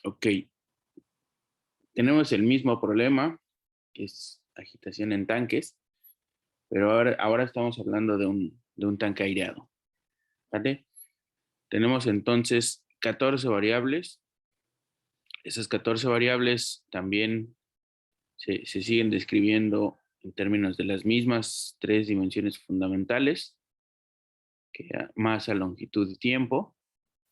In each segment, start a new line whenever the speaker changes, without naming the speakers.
Ok, tenemos el mismo problema, que es agitación en tanques, pero ahora estamos hablando de un tanque aireado, ¿vale? Tenemos entonces 14 variables. Esas 14 variables también se siguen describiendo en términos de las mismas tres dimensiones fundamentales, que masa, longitud y tiempo.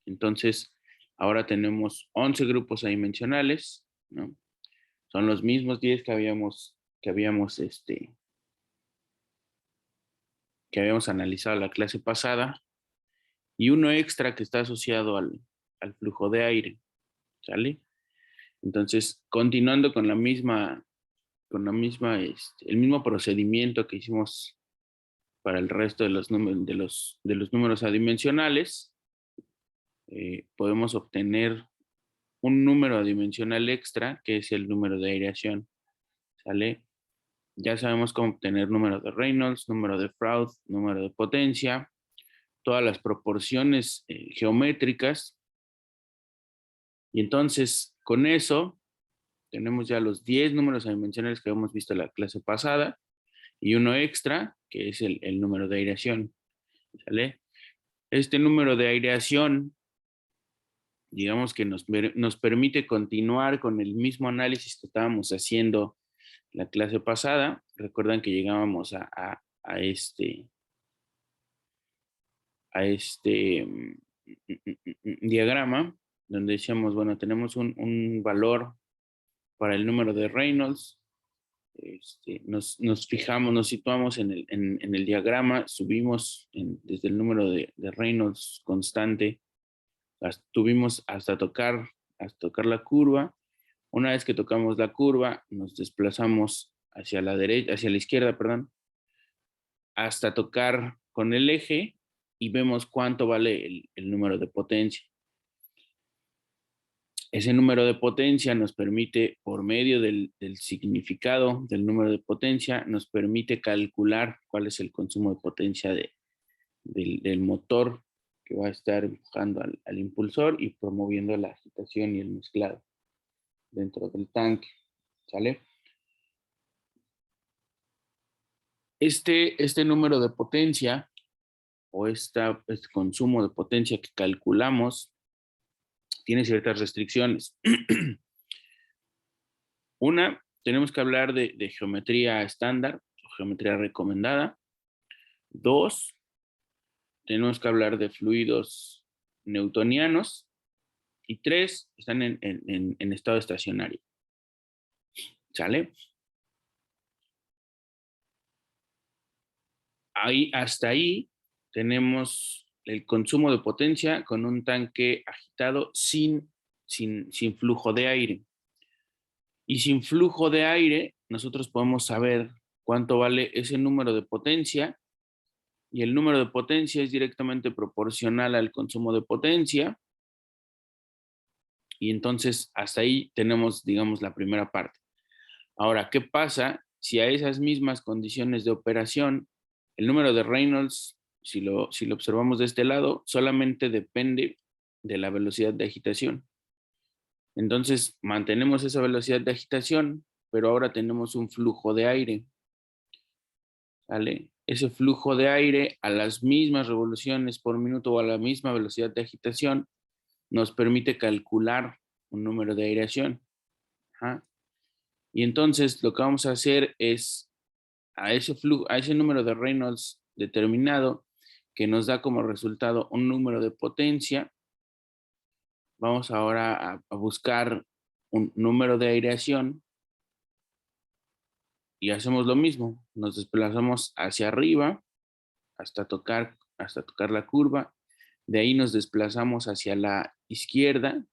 Entonces, ahora tenemos 11 grupos adimensionales, ¿no? Son los mismos 10 que habíamos analizado la clase pasada, y uno extra que está asociado al flujo de aire, ¿sale? Entonces, continuando el mismo procedimiento que hicimos para el resto de los números adimensionales, podemos obtener un número adimensional extra, que es el número de aireación, ¿sale? Ya sabemos cómo obtener número de Reynolds, número de Freud, número de potencia, todas las proporciones geométricas. Y entonces, con eso, tenemos ya los 10 números adimensionales que habíamos visto en la clase pasada y uno extra, que es el número de aireación, ¿sale? Este número de aireación, digamos que nos permite continuar con el mismo análisis que estábamos haciendo la clase pasada. Recuerdan que llegábamos a este diagrama, donde decíamos, bueno, tenemos un valor para el número de Reynolds. Nos fijamos, nos situamos en el diagrama, subimos desde el número de Reynolds constante, tuvimos hasta tocar la curva. Una vez que tocamos la curva, nos desplazamos hacia la derecha, hacia la izquierda, perdón, hasta tocar con el eje y vemos cuánto vale el número de potencia. Ese número de potencia nos permite, por medio del significado del número de potencia, nos permite calcular cuál es el consumo de potencia del motor que va a estar empujando al impulsor y promoviendo la agitación y el mezclado dentro del tanque, ¿sale? Este número de potencia o este consumo de potencia que calculamos tiene ciertas restricciones. Una, tenemos que hablar de geometría estándar o geometría recomendada. Dos, tenemos que hablar de fluidos newtonianos. Y tres, están en estado estacionario. ¿Sale? Hasta ahí tenemos el consumo de potencia con un tanque agitado sin flujo de aire. Y sin flujo de aire, nosotros podemos saber cuánto vale ese número de potencia, y el número de potencia es directamente proporcional al consumo de potencia. Y entonces hasta ahí tenemos, digamos, la primera parte. Ahora, ¿qué pasa si a esas mismas condiciones de operación el número de Reynolds, si lo observamos de este lado, solamente depende de la velocidad de agitación? Entonces mantenemos esa velocidad de agitación, pero ahora tenemos un flujo de aire, ¿vale? Ese flujo de aire a las mismas revoluciones por minuto o a la misma velocidad de agitación nos permite calcular un número de aireación. Ajá. Y entonces lo que vamos a hacer es a ese número de Reynolds determinado, que nos da como resultado un número de potencia, vamos ahora a buscar un número de aireación y hacemos lo mismo. Nos desplazamos hacia arriba hasta tocar la curva. De ahí nos desplazamos hacia la izquierda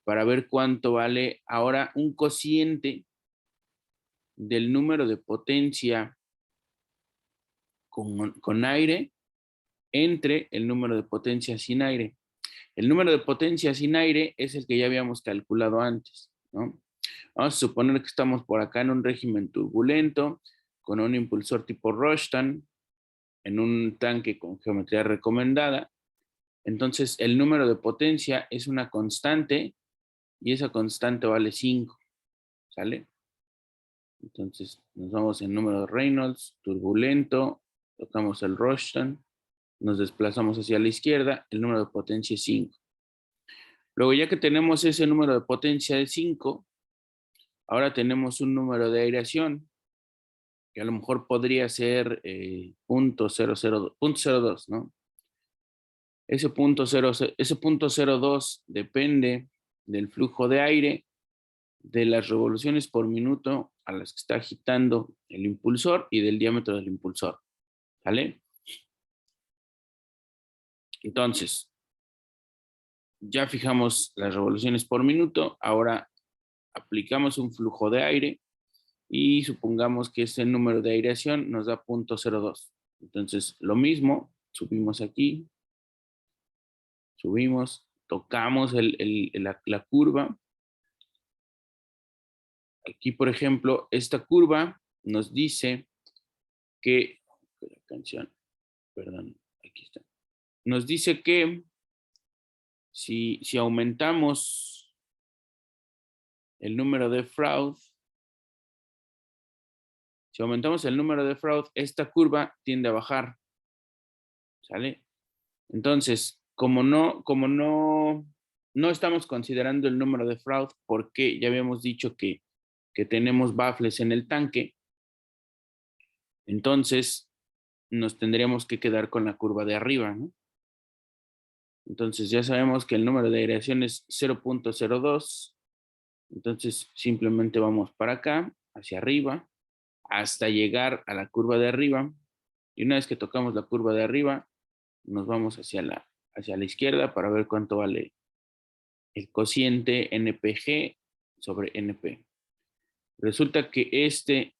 para ver cuánto vale ahora un cociente del número de potencia con aire entre el número de potencia sin aire. El número de potencia sin aire es el que ya habíamos calculado antes, ¿no? Vamos a suponer que estamos por acá en un régimen turbulento, con un impulsor tipo Rushton, en un tanque con geometría recomendada. Entonces, el número de potencia es una constante y esa constante vale 5, ¿sale? Entonces nos vamos en número de Reynolds, turbulento, tocamos el Rushton, nos desplazamos hacia la izquierda, el número de potencia es 5. Luego, ya que tenemos ese número de potencia de 5, ahora tenemos un número de aireación, que a lo mejor podría ser .02, ¿no? Ese punto 02 depende del flujo de aire, de las revoluciones por minuto a las que está agitando el impulsor y del diámetro del impulsor, ¿vale? Entonces, ya fijamos las revoluciones por minuto, ahora aplicamos un flujo de aire y supongamos que ese número de aireación nos da .02. Entonces, lo mismo, subimos aquí, subimos, tocamos la curva. Aquí, por ejemplo, esta curva nos dice que, la canción, perdón, aquí está. Nos dice que si aumentamos el número de Froude, esta curva tiende a bajar, ¿sale? Entonces, como no estamos considerando el número de Froude, porque ya habíamos dicho que tenemos baffles en el tanque, entonces nos tendríamos que quedar con la curva de arriba, ¿no? Entonces ya sabemos que el número de aireación es 0.02, entonces simplemente vamos para acá, hacia arriba, hasta llegar a la curva de arriba, y una vez que tocamos la curva de arriba, nos vamos hacia la izquierda para ver cuánto vale el cociente NPG sobre NP. Resulta que ese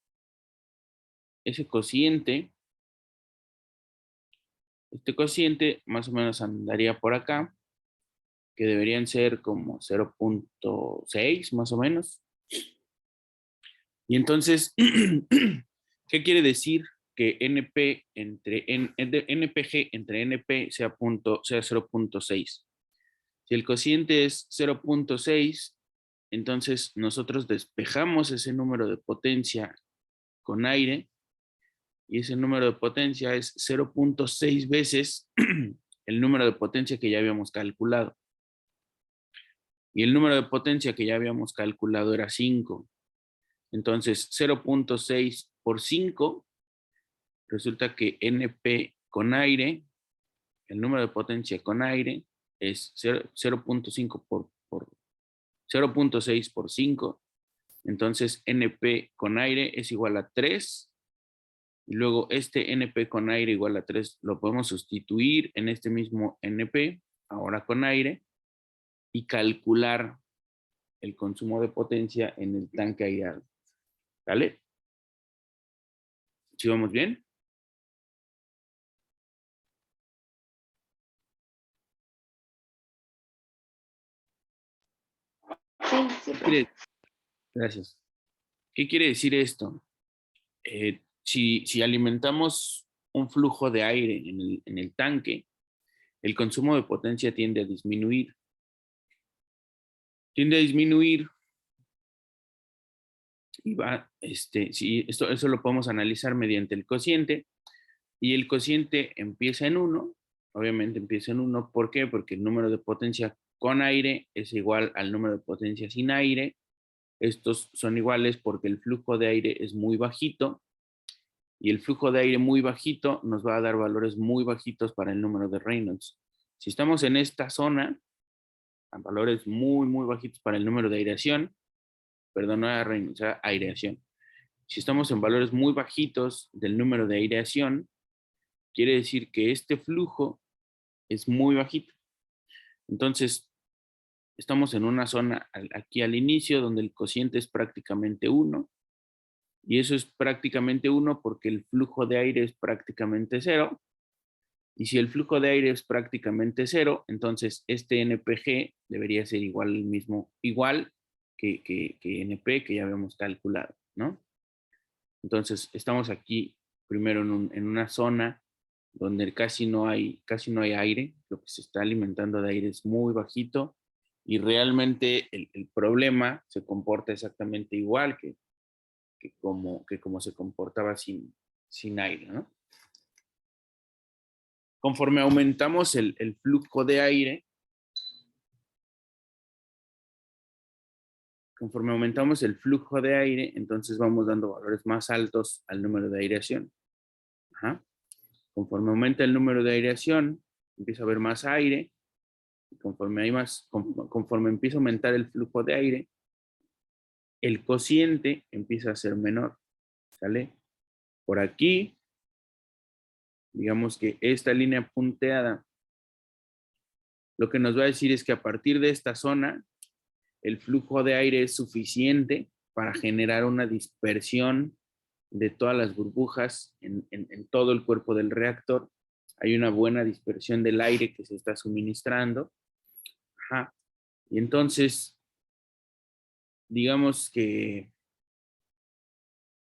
cociente, más o menos andaría por acá, que deberían ser como 0.6 más o menos. Y entonces, ¿qué quiere decir que NPG entre NP sea 0.6? Si el cociente es 0.6, entonces nosotros despejamos ese número de potencia con aire, y ese número de potencia es 0.6 veces el número de potencia que ya habíamos calculado. Y el número de potencia que ya habíamos calculado era 5. Entonces, 0.6 por 5, resulta que NP con aire, el número de potencia con aire, es 0.5 por 0.6 por 5. Entonces, NP con aire es igual a 3. Y luego este NP con aire igual a 3 lo podemos sustituir en este mismo NP, ahora con aire, y calcular el consumo de potencia en el tanque aireado. ¿Vale? ¿Sí vamos bien?
Sí, profe.
Gracias. ¿Qué quiere decir esto? Si alimentamos un flujo de aire en el tanque, el consumo de potencia tiende a disminuir. Y va, eso lo podemos analizar mediante el cociente, y el cociente empieza en 1, obviamente empieza en 1, ¿por qué? Porque el número de potencia con aire es igual al número de potencia sin aire. Estos son iguales porque el flujo de aire es muy bajito, y el flujo de aire muy bajito nos va a dar valores muy bajitos para el número de Reynolds. Si estamos en esta zona, a valores muy, muy bajitos para el número de aireación, perdón, no era Reynolds, era aireación. Si estamos en valores muy bajitos del número de aireación, quiere decir que este flujo es muy bajito. Entonces, estamos en una zona aquí al inicio donde el cociente es prácticamente 1, y eso es prácticamente 1 porque el flujo de aire es prácticamente 0. Y si el flujo de aire es prácticamente 0, entonces este NPG debería ser igual que NP que ya habíamos calculado, ¿no? Entonces estamos aquí primero en una zona donde casi no hay aire, lo que se está alimentando de aire es muy bajito, Y realmente el problema se comporta exactamente igual que como se comportaba sin aire, ¿no? Conforme aumentamos el flujo de aire, entonces vamos dando valores más altos al número de aireación. Ajá. Conforme aumenta el número de aireación, empieza a haber más aire. Y conforme empieza a aumentar el flujo de aire, el cociente empieza a ser menor. ¿Sale? Por aquí, digamos que esta línea punteada, lo que nos va a decir es que a partir de esta zona, el flujo de aire es suficiente para generar una dispersión de todas las burbujas en todo el cuerpo del reactor. Hay una buena dispersión del aire que se está suministrando. Ajá. Y entonces, digamos que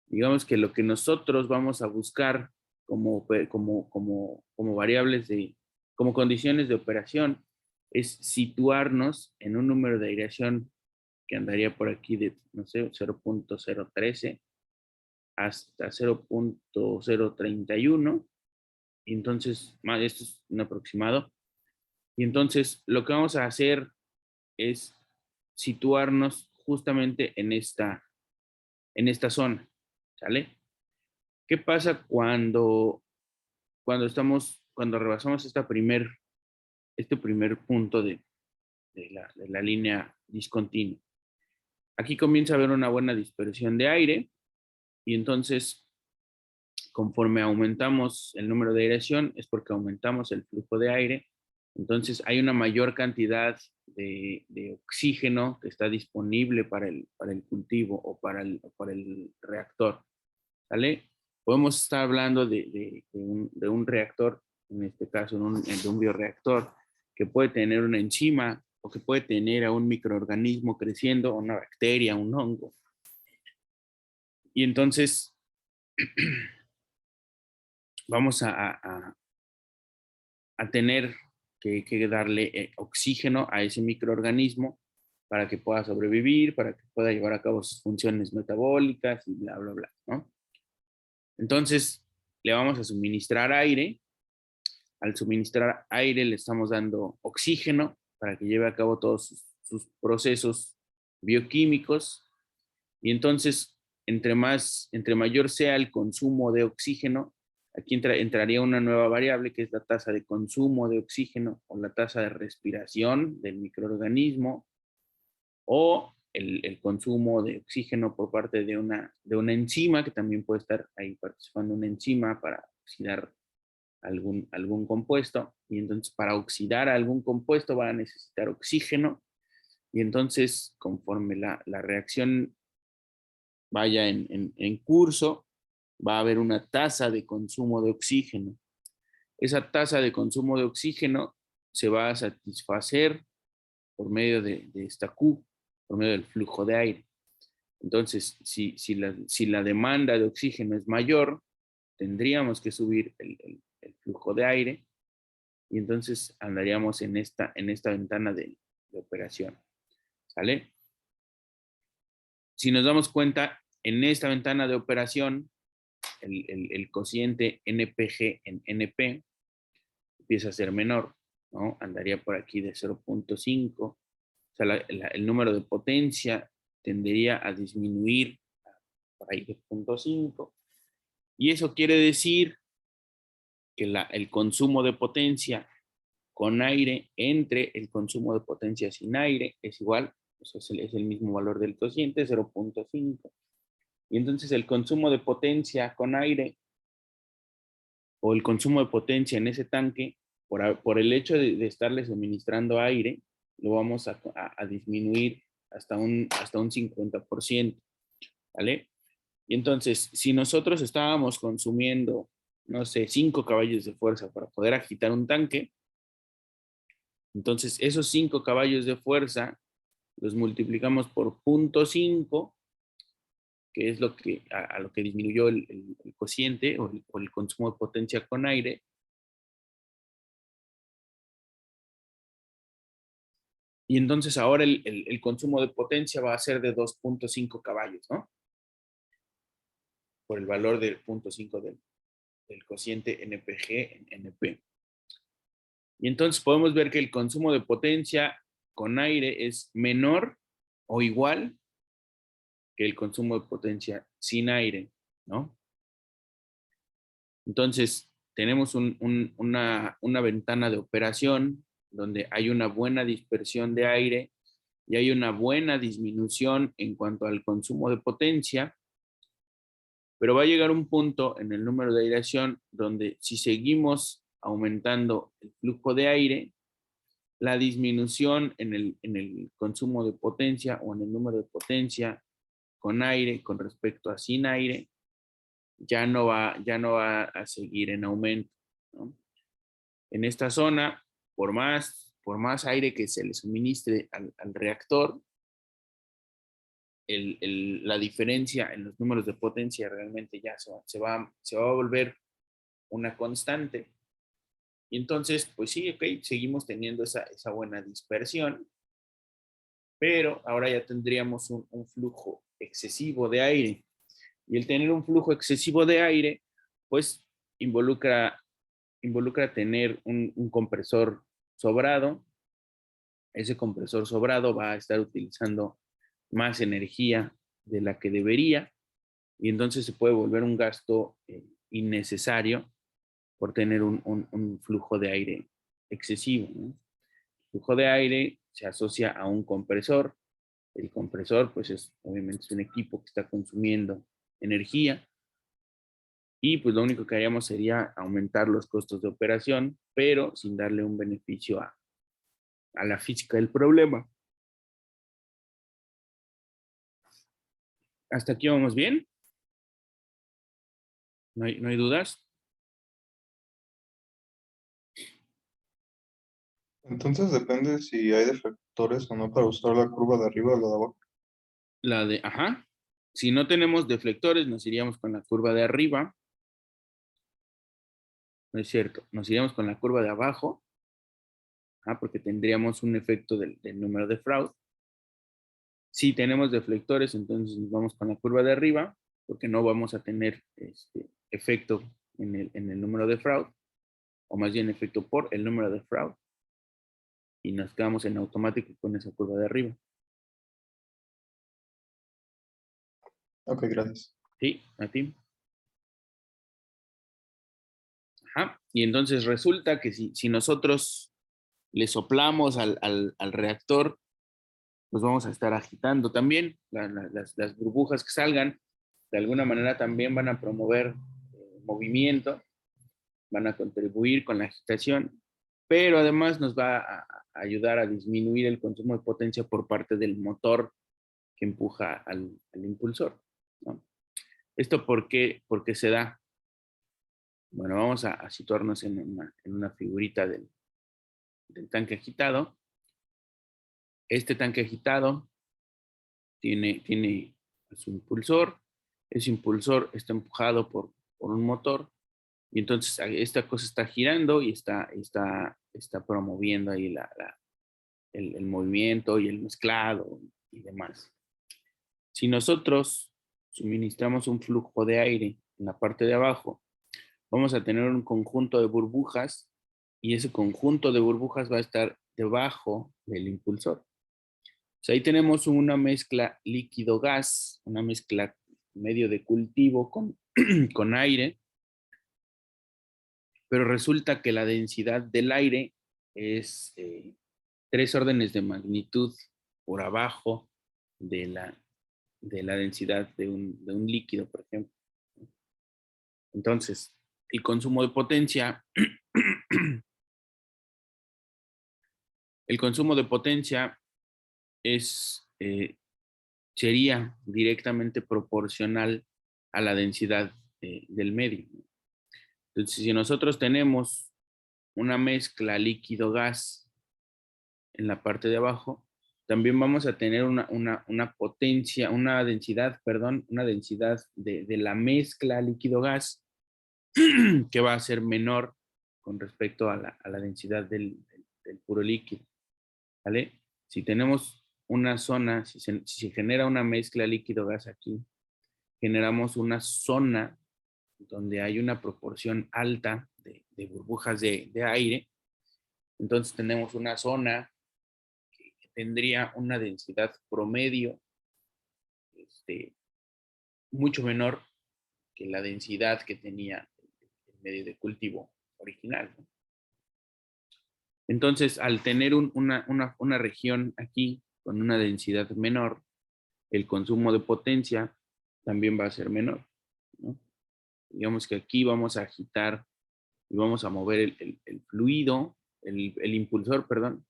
lo que nosotros vamos a buscar como variables como condiciones de operación es situarnos en un número de aireación que andaría por aquí de, no sé, 0.013 hasta 0.031. Y entonces, esto es un aproximado. Y entonces, lo que vamos a hacer es situarnos justamente en esta zona, ¿sale? ¿Qué pasa cuando rebasamos este primer punto de la línea discontinua? Aquí comienza a haber una buena dispersión de aire y entonces, conforme aumentamos el número de aireación, es porque aumentamos el flujo de aire. Entonces, hay una mayor cantidad de oxígeno que está disponible para el cultivo o para el reactor. ¿Sale? Podemos estar hablando de un reactor, en este caso de un bioreactor, que puede tener una enzima o que puede tener a un microorganismo creciendo, una bacteria, un hongo. Y entonces vamos a tener que darle oxígeno a ese microorganismo para que pueda sobrevivir, para que pueda llevar a cabo sus funciones metabólicas y bla, bla, bla, ¿no? Entonces, le vamos a suministrar aire. Al suministrar aire le estamos dando oxígeno para que lleve a cabo todos sus procesos bioquímicos. Y entonces, entre mayor sea el consumo de oxígeno, aquí entraría una nueva variable que es la tasa de consumo de oxígeno o la tasa de respiración del microorganismo o el consumo de oxígeno por parte de una enzima, que también puede estar ahí participando una enzima para oxidar algún compuesto. Y entonces, para oxidar algún compuesto va a necesitar oxígeno. Y entonces, conforme la reacción vaya en curso, va a haber una tasa de consumo de oxígeno. Esa tasa de consumo de oxígeno se va a satisfacer por medio de esta Q, por medio del flujo de aire. Entonces, si la demanda de oxígeno es mayor, tendríamos que subir el flujo de aire y entonces andaríamos en esta ventana de operación. ¿Sale? Si nos damos cuenta, en esta ventana de operación, el cociente NPG en NP empieza a ser menor, ¿no? Andaría por aquí de 0.5. O sea, el número de potencia tendería a disminuir por ahí de 0.5. Y eso quiere decir que el consumo de potencia con aire entre el consumo de potencia sin aire es igual, o sea, es el mismo valor del cociente, 0.5. Y entonces el consumo de potencia con aire o el consumo de potencia en ese tanque, por el hecho de estarle suministrando aire, lo vamos a disminuir hasta un 50%, ¿vale? Y entonces, si nosotros estábamos consumiendo, no sé, 5 caballos de fuerza para poder agitar un tanque, entonces esos 5 caballos de fuerza los multiplicamos por 0.5, que es a lo que disminuyó el cociente o el consumo de potencia con aire. Y entonces ahora el consumo de potencia va a ser de 2.5 caballos, ¿no? Por el valor del 0.5 del cociente NPG en NP. Y entonces podemos ver que el consumo de potencia con aire es menor o igual que el consumo de potencia sin aire, ¿no? Entonces, tenemos una ventana de operación donde hay una buena dispersión de aire y hay una buena disminución en cuanto al consumo de potencia, pero va a llegar un punto en el número de aireación donde si seguimos aumentando el flujo de aire, la disminución en el consumo de potencia o en el número de potencia con aire con respecto a sin aire ya no va a seguir en aumento, ¿no? En esta zona, por más aire que se le suministre al reactor, la diferencia en los números de potencia realmente ya se va a volver una constante. Y entonces, pues sí, ok, seguimos teniendo esa buena dispersión, pero ahora ya tendríamos un flujo excesivo de aire. Y el tener un flujo excesivo de aire, pues involucra tener un compresor sobrado. Ese compresor sobrado va a estar utilizando más energía de la que debería y entonces se puede volver un gasto innecesario por tener un flujo de aire excesivo, ¿no? El flujo de aire se asocia a un compresor. El compresor, pues obviamente es un equipo que está consumiendo energía y pues lo único que haríamos sería aumentar los costos de operación, pero sin darle un beneficio a la física del problema. ¿Hasta aquí vamos bien? ¿No hay dudas?
Entonces depende si hay deflectores o no para usar la curva de arriba o la de abajo.
Ajá. Si no tenemos deflectores, nos iríamos con la curva de arriba. No es cierto. Nos iríamos con la curva de abajo, porque tendríamos un efecto del número de Freud. Si tenemos deflectores, entonces nos vamos con la curva de arriba, porque no vamos a tener efecto en el número de Freud, o más bien efecto por el número de Freud, y nos quedamos en automático con esa curva de arriba.
Ok, gracias.
¿Sí? ¿A ti? Ajá. Y entonces resulta que si nosotros le soplamos al reactor, pues vamos a estar agitando también. Las burbujas que salgan, de alguna manera también van a promover movimiento, van a contribuir con la agitación, pero además nos va a ayudar a disminuir el consumo de potencia por parte del motor que empuja al impulsor, ¿no? ¿Esto por qué se da? Bueno, vamos a situarnos en una figurita del tanque agitado. Este tanque agitado tiene su impulsor. Ese impulsor está empujado por un motor y entonces esta cosa está girando y está promoviendo ahí el movimiento y el mezclado y demás. Si nosotros suministramos un flujo de aire en la parte de abajo, vamos a tener un conjunto de burbujas y ese conjunto de burbujas va a estar debajo del impulsor. Pues ahí tenemos una mezcla líquido-gas, una mezcla medio de cultivo con aire, pero resulta que la densidad del aire es 3 órdenes de magnitud por abajo de la densidad de un líquido, por ejemplo. Entonces, el consumo de potencia, el consumo de potencia sería directamente proporcional a la densidad del medio. Entonces, si nosotros tenemos una mezcla líquido-gas en la parte de abajo, también vamos a tener una potencia, una densidad de la mezcla líquido-gas que va a ser menor con respecto a la densidad del puro líquido, ¿vale? Si tenemos una zona, si se genera una mezcla líquido-gas aquí, generamos una zona donde hay una proporción alta de burbujas de aire. Entonces tenemos una zona que tendría una densidad promedio mucho menor que la densidad que tenía el medio de cultivo original, ¿no? Entonces, al tener una región aquí con una densidad menor, el consumo de potencia también va a ser menor, ¿no? Digamos que aquí vamos a agitar y vamos a mover el fluido, el impulsor, perdón,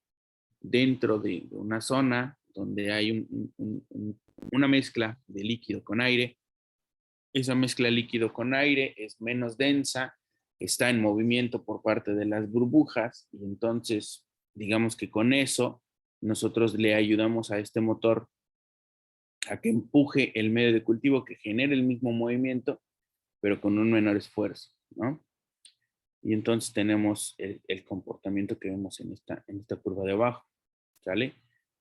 dentro de una zona donde hay una mezcla de líquido con aire. Esa mezcla líquido con aire es menos densa, está en movimiento por parte de las burbujas y entonces, digamos que con eso nosotros le ayudamos a este motor a que empuje el medio de cultivo, que genere el mismo movimiento, pero con un menor esfuerzo, ¿no? Y entonces tenemos el comportamiento que vemos en esta curva de abajo, ¿sale?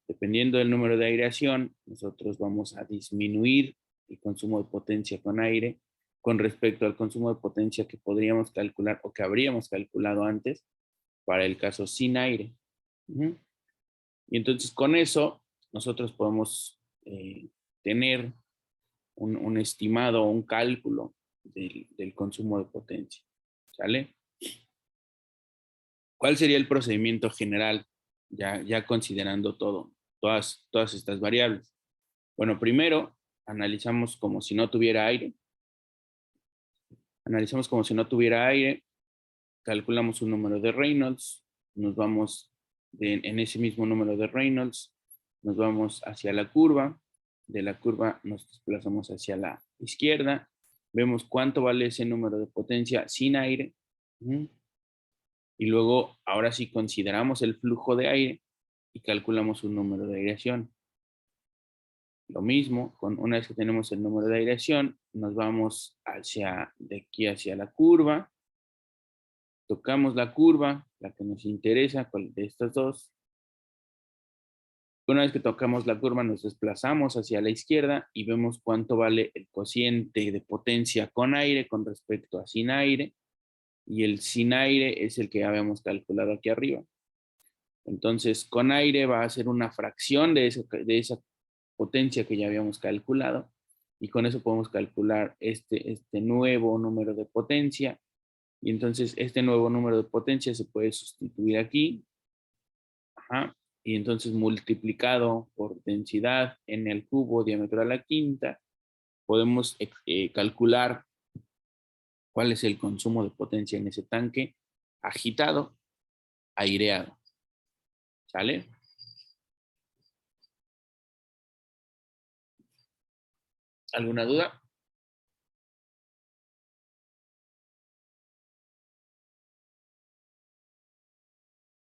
Dependiendo del número de aireación, nosotros vamos a disminuir el consumo de potencia con aire con respecto al consumo de potencia que podríamos calcular o que habríamos calculado antes para el caso sin aire. Y entonces con eso nosotros podemos tener un estimado o un cálculo del consumo de potencia, ¿sale? ¿Cuál sería el procedimiento general ya considerando todas estas variables? Bueno, primero analizamos como si no tuviera aire. Analizamos como si no tuviera aire, calculamos un número de Reynolds, nos vamos en ese mismo número de Reynolds, nos vamos hacia la curva, de la curva nos desplazamos hacia la izquierda, vemos cuánto vale ese número de potencia sin aire, y luego ahora sí consideramos el flujo de aire y calculamos un número de aireación. Lo mismo, una vez que tenemos el número de aireación, nos vamos de aquí hacia la curva, tocamos la curva, la que nos interesa, cuál de estas dos. Una vez que tocamos la curva, nos desplazamos hacia la izquierda y vemos cuánto vale el cociente de potencia con aire con respecto a sin aire. Y el sin aire es el que habíamos calculado aquí arriba. Entonces, con aire va a ser una fracción de esa potencia que ya habíamos calculado. Y con eso podemos calcular este nuevo número de potencia. Y entonces este nuevo número de potencia se puede sustituir aquí. Y entonces multiplicado por densidad n al cubo, diámetro a la quinta, podemos calcular cuál es el consumo de potencia en ese tanque agitado, aireado. ¿Sale? ¿Alguna duda?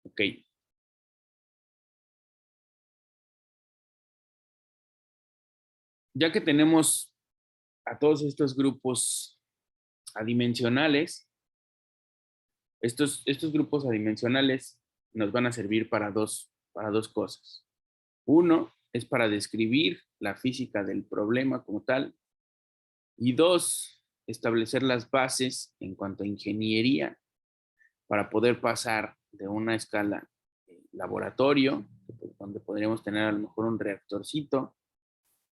Ok. Ya que tenemos a todos estos grupos adimensionales, estos grupos adimensionales nos van a servir para dos cosas. Uno es para describir la física del problema como tal. Y dos, establecer las bases en cuanto a ingeniería para poder pasar de una escala laboratorio, donde podríamos tener a lo mejor un reactorcito,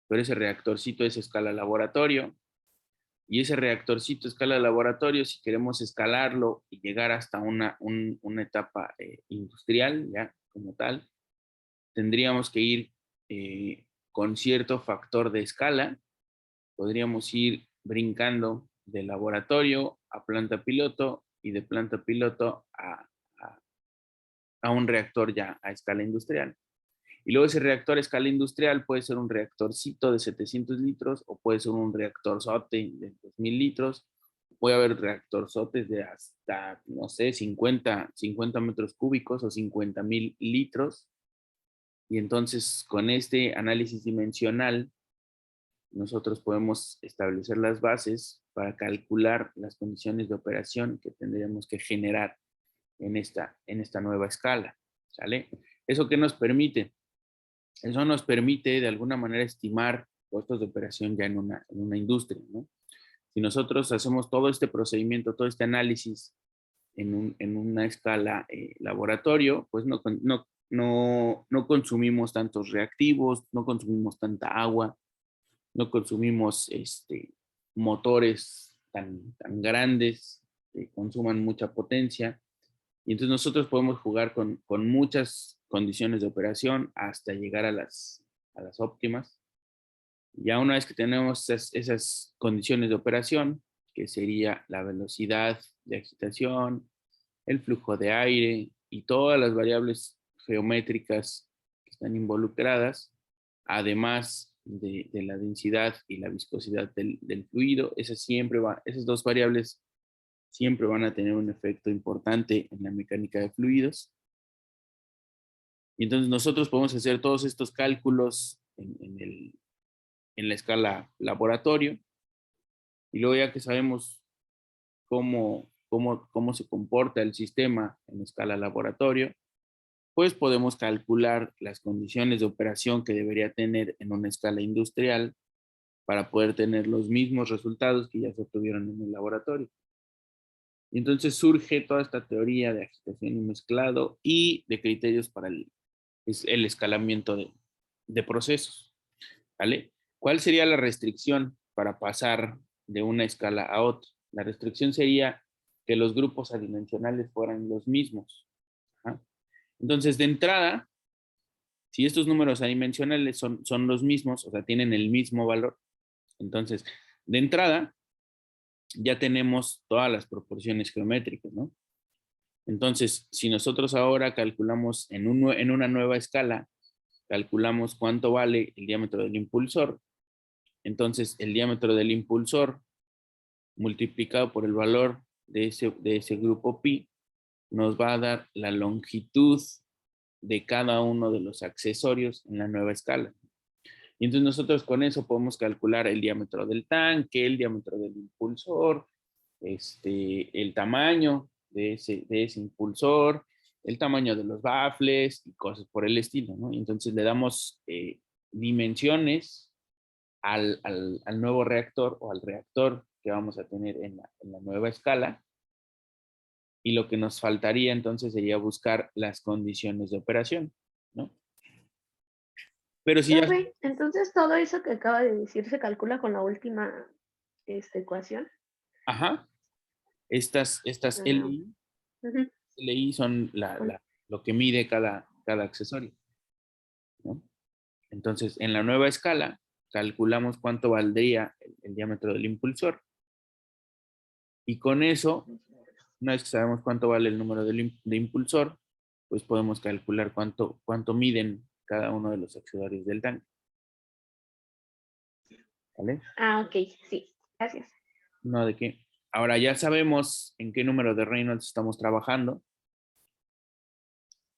pero ese reactorcito es escala laboratorio, y ese reactorcito escala laboratorio, si queremos escalarlo y llegar hasta una etapa industrial, ya como tal, tendríamos que ir con cierto factor de escala, podríamos ir brincando de laboratorio a planta piloto y de planta piloto a un reactor ya a escala industrial. Y luego ese reactor a escala industrial puede ser un reactorcito de 700 litros o puede ser un reactorzote de 2000 litros. Puede haber reactorzotes de hasta, no sé, 50 metros cúbicos o 50,000 litros. Y entonces con este análisis dimensional nosotros podemos establecer las bases para calcular las condiciones de operación que tendríamos que generar en esta nueva escala, ¿sale? ¿Eso qué nos permite? Eso nos permite de alguna manera estimar costos de operación ya en una industria, ¿no? Si nosotros hacemos todo este procedimiento, todo este análisis en una escala laboratorio, pues no consumimos tantos reactivos, no consumimos tanta agua, no consumimos motores tan grandes que consuman mucha potencia. Y entonces nosotros podemos jugar con muchas condiciones de operación hasta llegar a las óptimas. Ya una vez que tenemos esas condiciones de operación, que sería la velocidad de agitación, el flujo de aire y todas las variables geométricas que están involucradas, además de la densidad y la viscosidad del fluido, esas dos variables siempre van a tener un efecto importante en la mecánica de fluidos. Y entonces nosotros podemos hacer todos estos cálculos en la escala laboratorio, y luego ya que sabemos cómo se comporta el sistema en escala laboratorio, pues podemos calcular las condiciones de operación que debería tener en una escala industrial para poder tener los mismos resultados que ya se obtuvieron en el laboratorio. Y entonces surge toda esta teoría de agitación y mezclado y de criterios para el escalamiento de procesos, ¿vale? ¿Cuál sería la restricción para pasar de una escala a otra? La restricción sería que los grupos adimensionales fueran los mismos. ¿Ah? Entonces, de entrada, si estos números adimensionales son los mismos, o sea, tienen el mismo valor, entonces, de entrada, ya tenemos todas las proporciones geométricas, ¿no? Entonces, si nosotros ahora calculamos en una nueva escala, calculamos cuánto vale el diámetro del impulsor, entonces el diámetro del impulsor multiplicado por el valor de ese grupo pi nos va a dar la longitud de cada uno de los accesorios en la nueva escala. Y entonces nosotros con eso podemos calcular el diámetro del tanque, el diámetro del impulsor, el tamaño de ese impulsor, el tamaño de los baffles y cosas por el estilo, ¿no? Y entonces le damos dimensiones al nuevo reactor o al reactor que vamos a tener en la nueva escala. Y lo que nos faltaría entonces sería buscar las condiciones de operación, ¿no? Pero si ya...
Profe, entonces todo eso que acaba de decir se calcula con la última ecuación.
Ajá. Estas
Ah,
LI,
ujú.
LI son lo que mide cada accesorio, ¿no? Entonces, en la nueva escala, calculamos cuánto valdría el diámetro del impulsor. Y con eso, una vez que sabemos cuánto vale el número de impulsor, pues podemos calcular cuánto miden cada uno de los accesorios del tanque. ¿Vale?
Ah, ok, sí, gracias.
No, de qué. Ahora ya sabemos en qué número de Reynolds estamos trabajando.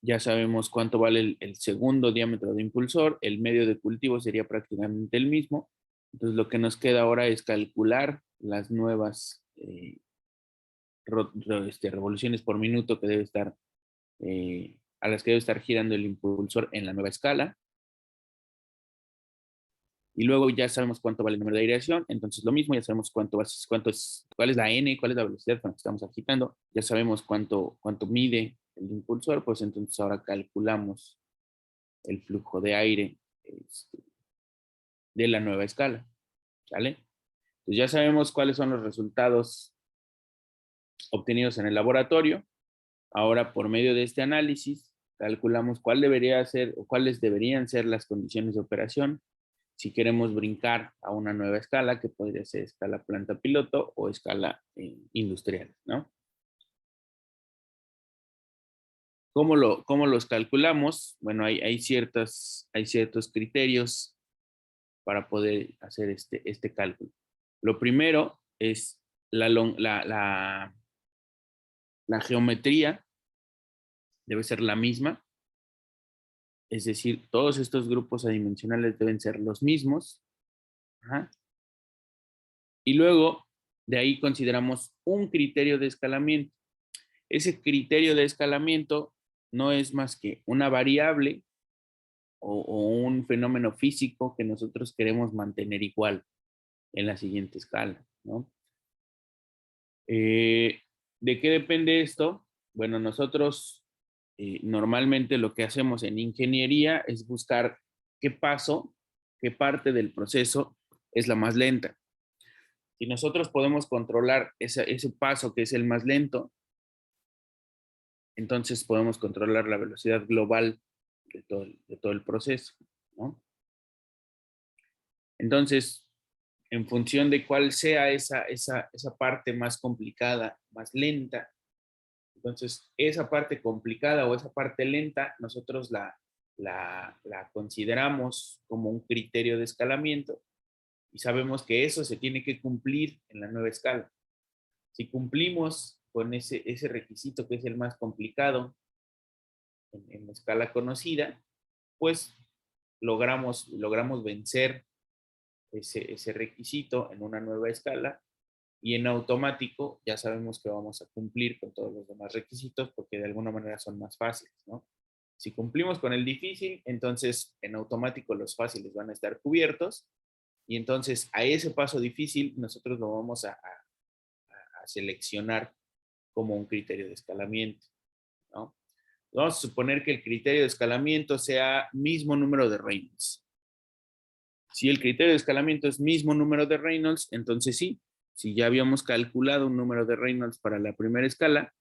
Ya sabemos cuánto vale el segundo diámetro de impulsor. El medio de cultivo sería prácticamente el mismo. Entonces lo que nos queda ahora es calcular las nuevas revoluciones por minuto que debe estar, a las que debe estar girando el impulsor en la nueva escala. Y luego ya sabemos cuánto vale el número de aireación, entonces lo mismo, ya sabemos cuál es la N, cuál es la velocidad con la que estamos agitando, ya sabemos cuánto mide el impulsor, pues entonces ahora calculamos el flujo de aire de la nueva escala, ¿vale? Pues ya sabemos cuáles son los resultados obtenidos en el laboratorio. Ahora, por medio de este análisis, calculamos cuál debería ser o cuáles deberían ser las condiciones de operación si queremos brincar a una nueva escala, que podría ser escala planta piloto o escala industrial, ¿no? ¿Cómo los calculamos? Bueno, hay ciertos criterios para poder hacer este cálculo. Lo primero es la geometría debe ser la misma, es decir, todos estos grupos adimensionales deben ser los mismos. Ajá. Y luego, de ahí consideramos un criterio de escalamiento. Ese criterio de escalamiento no es más que una variable o un fenómeno físico que nosotros queremos mantener igual en la siguiente escala, ¿no? ¿De qué depende esto? Bueno, nosotros normalmente lo que hacemos en ingeniería es buscar qué parte del proceso es la más lenta. Si nosotros podemos controlar ese paso que es el más lento, entonces podemos controlar la velocidad global de todo el proceso, ¿no? Entonces, en función de cuál sea esa parte más complicada, más lenta, entonces esa parte complicada o esa parte lenta, nosotros la consideramos como un criterio de escalamiento y sabemos que eso se tiene que cumplir en la nueva escala. Si cumplimos con ese requisito que es el más complicado en la escala conocida, pues logramos vencer ese requisito en una nueva escala y en automático ya sabemos que vamos a cumplir con todos los demás requisitos porque de alguna manera son más fáciles, ¿no? Si cumplimos con el difícil, entonces en automático los fáciles van a estar cubiertos y entonces a ese paso difícil nosotros lo vamos a seleccionar como un criterio de escalamiento, ¿no? Vamos a suponer que el criterio de escalamiento sea mismo número de Reynolds. Si el criterio de escalamiento es mismo número de Reynolds, entonces sí, si ya habíamos calculado un número de Reynolds para la primera escala,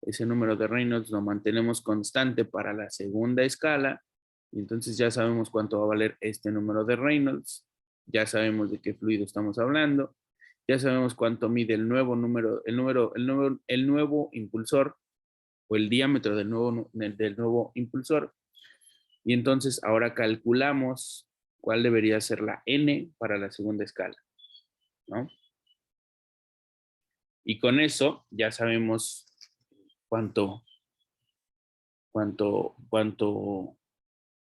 ese número de Reynolds lo mantenemos constante para la segunda escala, y entonces ya sabemos cuánto va a valer este número de Reynolds, ya sabemos de qué fluido estamos hablando, ya sabemos cuánto mide el nuevo impulsor o el diámetro del nuevo impulsor, y entonces ahora calculamos cuál debería ser la n para la segunda escala, ¿no? Y con eso ya sabemos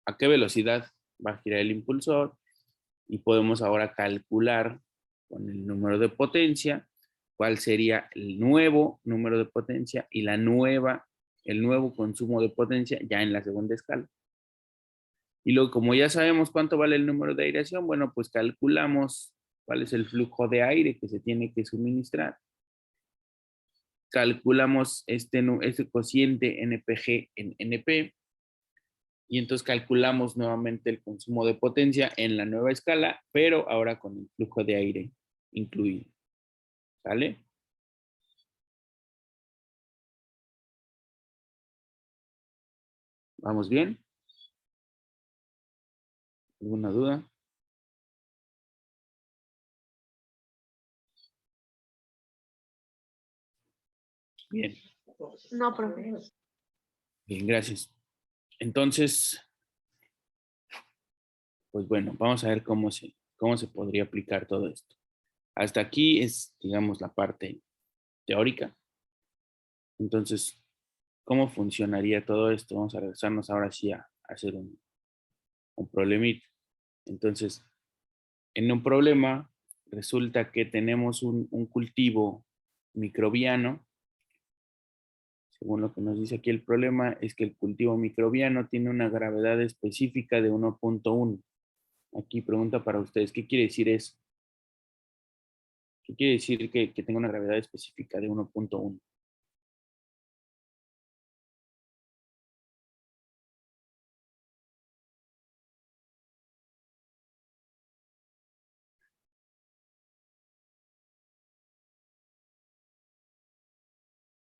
a qué velocidad va a girar el impulsor y podemos ahora calcular con el número de potencia cuál sería el nuevo número de potencia y el nuevo consumo de potencia ya en la segunda escala. Y luego, como ya sabemos cuánto vale el número de aireación, bueno, pues calculamos cuál es el flujo de aire que se tiene que suministrar. Calculamos este cociente NPG en NP y entonces calculamos nuevamente el consumo de potencia en la nueva escala, pero ahora con el flujo de aire incluido. ¿Sale? ¿Vamos bien? ¿Alguna duda? Bien.
No, profe.
Bien, gracias. Entonces, pues bueno, vamos a ver cómo se podría aplicar todo esto. Hasta aquí es, digamos, la parte teórica. Entonces, ¿cómo funcionaría todo esto? Vamos a regresarnos ahora sí a hacer un problemita. Entonces, en un problema resulta que tenemos un cultivo microbiano. Según lo que nos dice aquí el problema, es que el cultivo microbiano tiene una gravedad específica de 1.1. Aquí pregunta para ustedes, ¿qué quiere decir eso? ¿Qué quiere decir que tenga una gravedad específica de 1.1?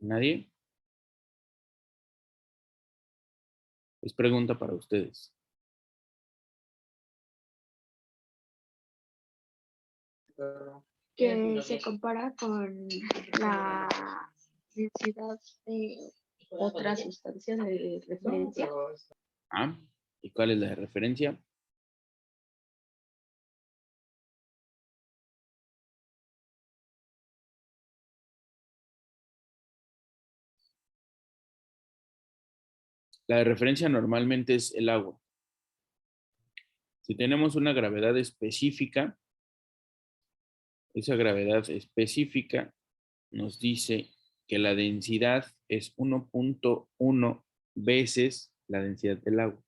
¿Nadie? Es pregunta para ustedes.
Que se compara con la densidad de otras sustancias de referencia.
Ah, ¿y cuál es la de referencia? La de referencia normalmente es el agua. Si tenemos una gravedad específica, esa gravedad específica nos dice que la densidad es 1.1 veces la densidad del agua.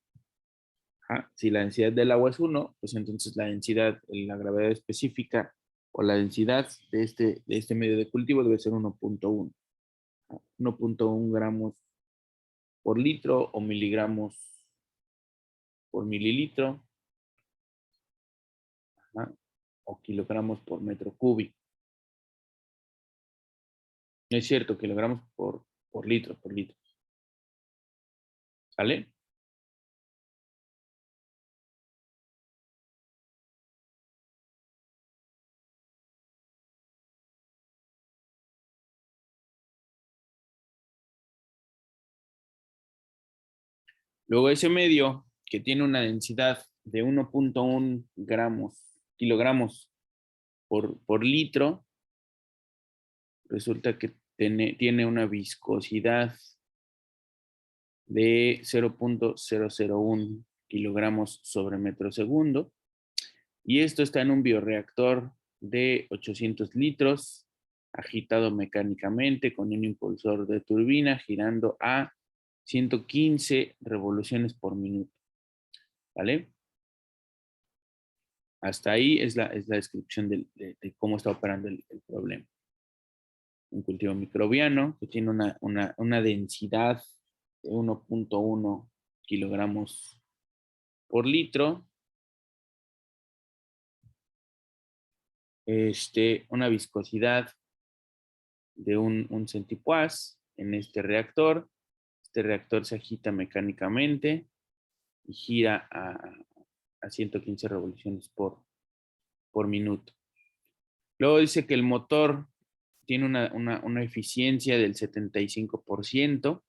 Ajá. Si la densidad del agua es 1, pues entonces la gravedad específica o la densidad de este medio de cultivo debe ser 1.1. 1.1 gramos por litro o miligramos por mililitro, ajá, o kilogramos por metro cúbico. No es cierto, kilogramos por litro, por litro. ¿Sale? Luego ese medio que tiene una densidad de 1.1 kilogramos por litro, resulta que tiene una viscosidad de 0.001 kilogramos sobre metro segundo. Y esto está en un bioreactor de 800 litros, agitado mecánicamente con un impulsor de turbina girando a 115 revoluciones por minuto. ¿Vale? Hasta ahí es la descripción de cómo está operando el problema. Un cultivo microbiano que tiene una densidad de 1.1 kilogramos por litro. Una viscosidad de un centipoise en este reactor. Este reactor se agita mecánicamente y gira a 115 revoluciones por minuto. Luego dice que el motor tiene una eficiencia del 75%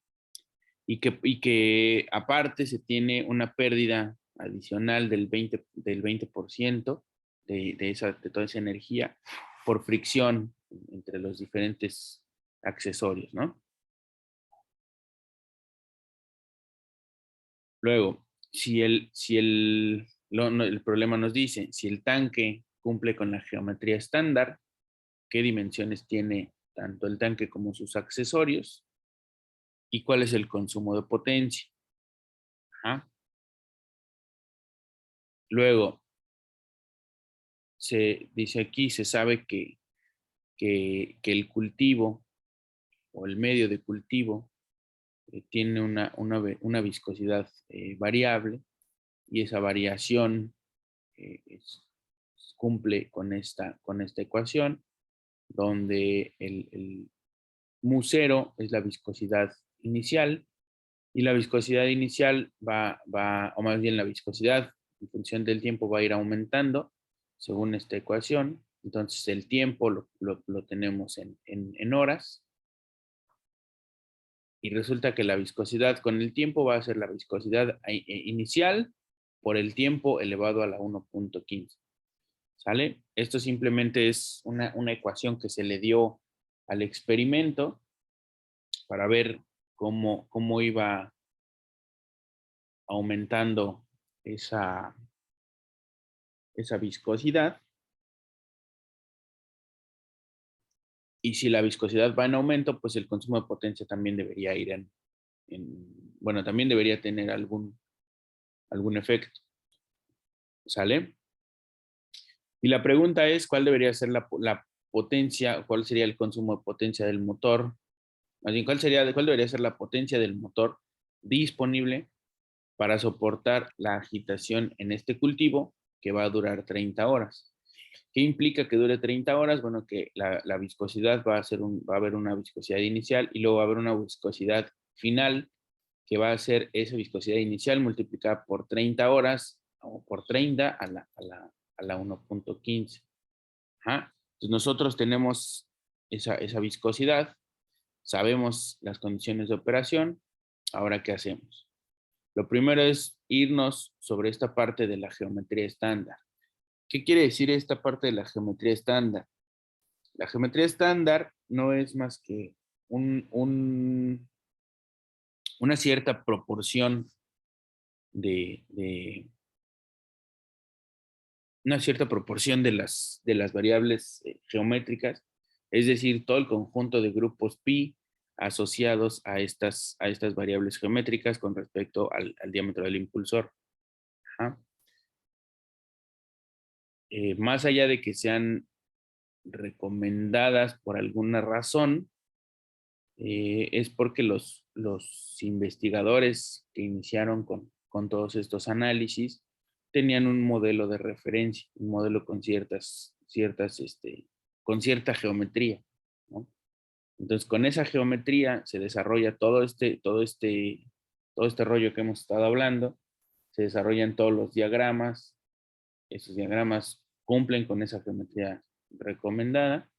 y que aparte se tiene una pérdida adicional del 20% de toda esa energía por fricción entre los diferentes accesorios, ¿no? Luego, el problema nos dice, si el tanque cumple con la geometría estándar, ¿qué dimensiones tiene tanto el tanque como sus accesorios? ¿Y cuál es el consumo de potencia? Ajá. Luego, se dice aquí, se sabe que el cultivo o el medio de cultivo tiene una viscosidad variable y esa variación cumple con esta ecuación donde el mu cero es la viscosidad inicial y la viscosidad inicial o más bien la viscosidad en función del tiempo va a ir aumentando según esta ecuación. Entonces el tiempo lo tenemos en horas y resulta que la viscosidad con el tiempo va a ser la viscosidad inicial por el tiempo elevado a la 1.15. ¿Sale? Esto simplemente es una ecuación que se le dio al experimento para ver cómo iba aumentando esa viscosidad. Y si la viscosidad va en aumento, pues el consumo de potencia también debería ir bueno, también debería tener algún efecto. ¿Sale? Y la pregunta es, ¿cuál debería ser la potencia, cuál sería el consumo de potencia del motor? Más bien, ¿cuál debería ser la potencia del motor disponible para soportar la agitación en este cultivo que va a durar 30 horas? ¿Qué implica que dure 30 horas? Bueno, que la viscosidad va a haber una viscosidad inicial y luego va a haber una viscosidad final que va a ser esa viscosidad inicial multiplicada por 30 horas o por 30 a la 1.15. Entonces nosotros tenemos esa viscosidad, sabemos las condiciones de operación. Ahora, ¿qué hacemos? Lo primero es irnos sobre esta parte de la geometría estándar. ¿Qué quiere decir esta parte de la geometría estándar? La geometría estándar no es más que una cierta proporción de una cierta proporción de las variables geométricas, es decir, todo el conjunto de grupos pi asociados a estas variables geométricas con respecto al diámetro del impulsor. Ajá. Más allá de que sean recomendadas por alguna razón, es porque los investigadores que iniciaron con todos estos análisis tenían un modelo de referencia, un modelo con con cierta geometría, ¿no? Entonces, con esa geometría se desarrolla todo este rollo que hemos estado hablando, se desarrollan todos los diagramas, esos diagramas cumplen con esa geometría recomendada,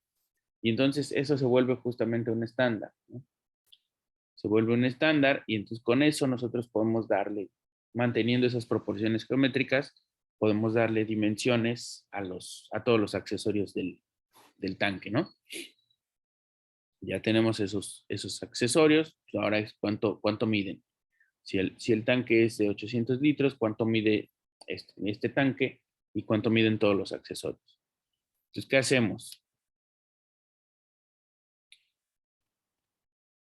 y entonces eso se vuelve justamente un estándar, ¿no? Se vuelve un estándar y entonces con eso nosotros podemos darle, manteniendo esas proporciones geométricas, podemos darle dimensiones a todos los accesorios del tanque, ¿no? Ya tenemos esos accesorios, pues ahora es cuánto miden. Si el tanque es de 800 litros, ¿cuánto mide este tanque y cuánto miden todos los accesorios? Entonces, ¿qué hacemos?